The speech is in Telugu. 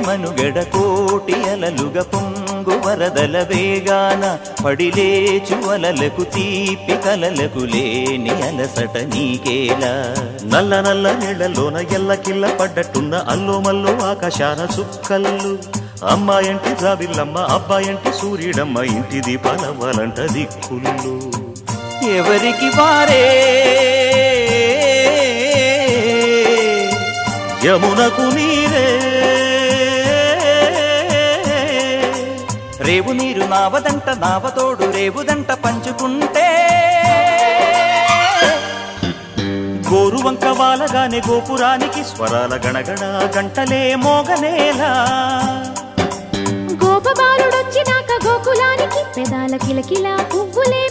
మనుగడ కోటి అలలుగా పొంగు వరదల వేగాన పడిలేచు అలలకు తీపి కలలకు లేని అలసట నీకేలా నల్ల నల్ల నీళ్లలోన ఎల్లకిల్ల పడ్డట్టున్న అల్లో మల్లో ఆకాశాన చుక్కల్లు అమ్మాయంటి జాబిల్లమ్మ అబ్బాయంటి సూర్యుడమ్మ ఇంటి దీపాలవ్వాలంట దిక్కులు ఎవరికి వారే యమునకు నీరే రేవు నీరు నావదంట నావతోడు రేవుదంట పంచుకుంటే గోరువంక వాలగానే గోపురానికి స్వరాల గణగణ గంటలే మోగనేలా గోపబాలుడొచ్చినాక గోకులానికి పెదాల కిలకిలా పువ్వులే